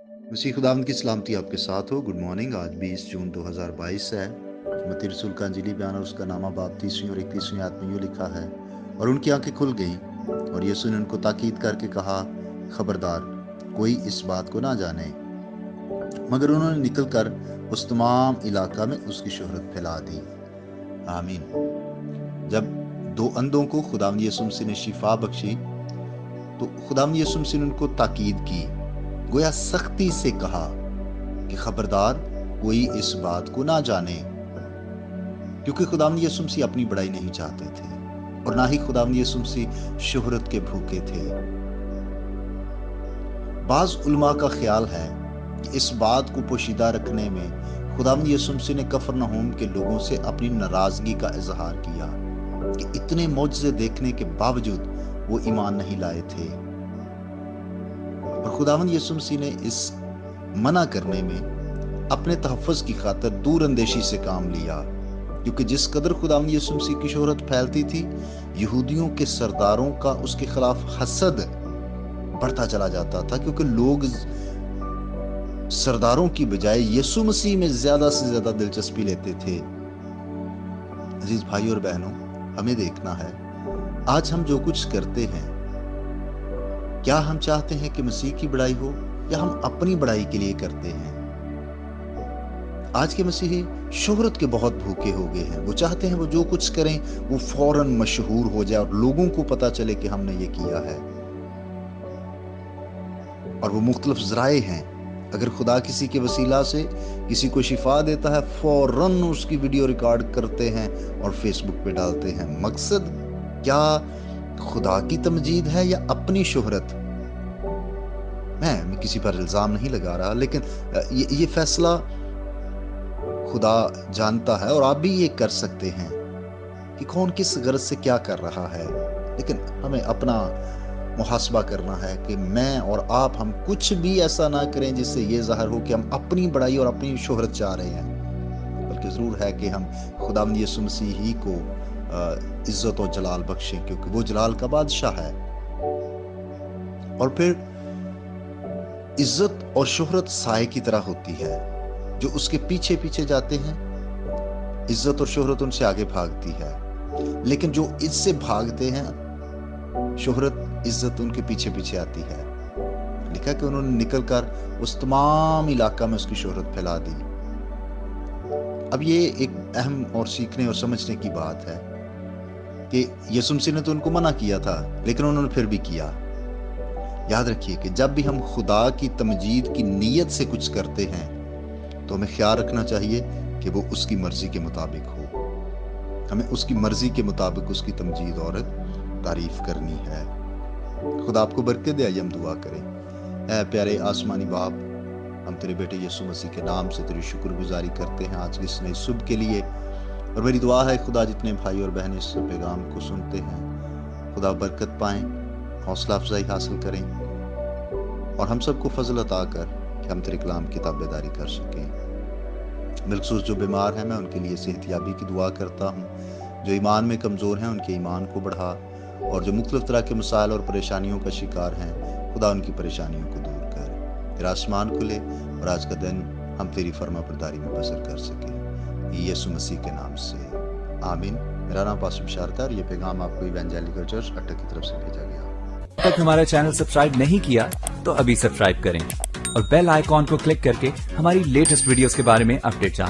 मसीह खुदावंद की सलामती आपके साथ हो। Good morning. आज 20 जून 2022 है। मत्ती रसूल का अंजीली बयान और उसका नामा बाब 30वीं और 31वीं आयत में यूँ लिखा है, और उनकी आंखें खुल गईं और यीशु ने उनको ताकीद करके कहा, खबरदार, कोई इस बात को ना जाने। मगर उन्होंने निकल कर उस तमाम इलाका में उसकी शोहरत फैला दी। आमीन। जब दो अंधों को खुदावंद यीशु मसीह ने शिफा बख्शी तो खुदावंद यीशु मसीह ने उनको ताकीद की, गोया सख्ती से कहा कि खबरदार, कोई इस बात को ना जाने, क्योंकि खुदावंद यीशु मसीह अपनी बड़ाई नहीं चाहते थे और ना ही खुदावंद यीशु मसीह शोहरत के भूखे थे। बाज उलमा का ख्याल है कि इस बात को पोशीदा रखने में खुदावंद यीशु मसीह ने कफरनहूम के लोगों से अपनी नाराजगी का इजहार किया कि इतने मौजज़े देखने के बावजूद वो ईमान नहीं लाए थे। और खुदावंद यीशु मसीह ने इस मना करने में अपने तहफ़्फ़ुज़ की खातिर दूर अंदेशी से काम लिया, क्योंकि जिस कदर खुदावंद यीशु मसीह की शोहरत फैलती थी, यहूदियों के सरदारों का उसके खिलाफ हसद बढ़ता चला जाता था, क्योंकि लोग सरदारों की बजाय यीशु मसीह में ज्यादा से ज्यादा दिलचस्पी लेते थे। अजीज भाई और बहनों, हमें देखना है आज हम जो कुछ करते हैं, क्या हम चाहते हैं कि मसीह की बड़ाई हो या हम अपनी बड़ाई के लिए करते हैं। आज के मसीही शोहरत के बहुत भूखे हो गए हैं। वो चाहते हैं वो जो कुछ करें वो फौरन मशहूर हो जाए और लोगों को पता चले कि हमने ये किया है। और वो मुख्तलिफ ज़राए हैं। अगर खुदा किसी के वसीला से किसी को शिफा देता है, फौरन उसकी वीडियो रिकॉर्ड करते हैं और फेसबुक पे डालते हैं। मकसद क्या खुदा की तमजीद है या अपनी शोहरत? मैं किसी पर इल्ज़ाम नहीं लगा रहा, लेकिन ये फैसला खुदा जानता है और आप भी ये कर सकते हैं कि कौन किस गरज से क्या कर रहा है। लेकिन हमें अपना मुहासबा करना है कि मैं और आप, हम कुछ भी ऐसा ना करें जिससे ये ज़ाहिर हो कि हम अपनी बड़ाई और अपनी शोहरत चाह रहे हैं, बल्कि ज़रूर है कि हम खुदावंद यीशु मसीह ही को इज़्ज़त और जलाल बख्शें, क्योंकि वो जलाल का बादशाह है। और फिर इज़्ज़त और शोहरत साए की तरह होती है, जो उसके पीछे पीछे जाते हैं, इज़्ज़त और शोहरत उनसे आगे भागती है। लेकिन जो इससे भागते हैं, शोहरत इज्जत उनके पीछे पीछे आती है। लिखा कि उन्होंने निकलकर उस तमाम इलाका में उसकी शोहरत फैला दी। अब ये एक अहम और सीखने और समझने की बात है कि यीशु मसीह ने तो उनको मना किया था, लेकिन उन्होंने फिर भी किया। याद रखिए कि जब भी हम खुदा की तमजीद की नीयत से कुछ करते हैं तो हमें ख्याल रखना चाहिए कि वो उसकी मर्जी के मुताबिक हो। हमें उसकी मर्जी के मुताबिक उसकी तमजीद और तारीफ करनी है। खुदा आपको बरकत दे। आइए हम दुआ करें। ऐ प्यारे आसमानी बाप, हम तेरे बेटे यीशु मसीह के नाम से तेरी शुक्रगुजारी करते हैं आज की इस नई सुबह के लिए। और मेरी दुआ है खुदा, जितने भाई और बहनें इस पैगाम को सुनते हैं, खुदा बरकत पाएं, हौसला अफजाई हासिल करें और हम सबको फजल अता कर कि हम तेरे कलाम की ताबेदारी कर सकें। बिलखसूस जो बीमार हैं, मैं उनके लिए सेहतयाबी की दुआ करता हूँ। जो ईमान में कमज़ोर हैं, उनके ईमान को बढ़ा, और जो मुख्तलिफ तरह के मसाइल और परेशानियों का शिकार हैं, खुदा उनकी परेशानियों को दूर कर। तेरा आसमान खुले और आज का दिन हम तेरी फरमा बरदारी में बसर कर सकें, यीशु मसीह के नाम से, आमीन। मेरा नाम पास्टर बिशारत है और ये पैगाम आपको इवेंजेलिकल चर्च अट्टा की तरफ से भेजा गया। अब तक हमारा चैनल सब्सक्राइब नहीं किया तो अभी सब्सक्राइब करें और बेल आइकॉन को क्लिक करके हमारी लेटेस्ट वीडियोस के बारे में अपडेट जानें।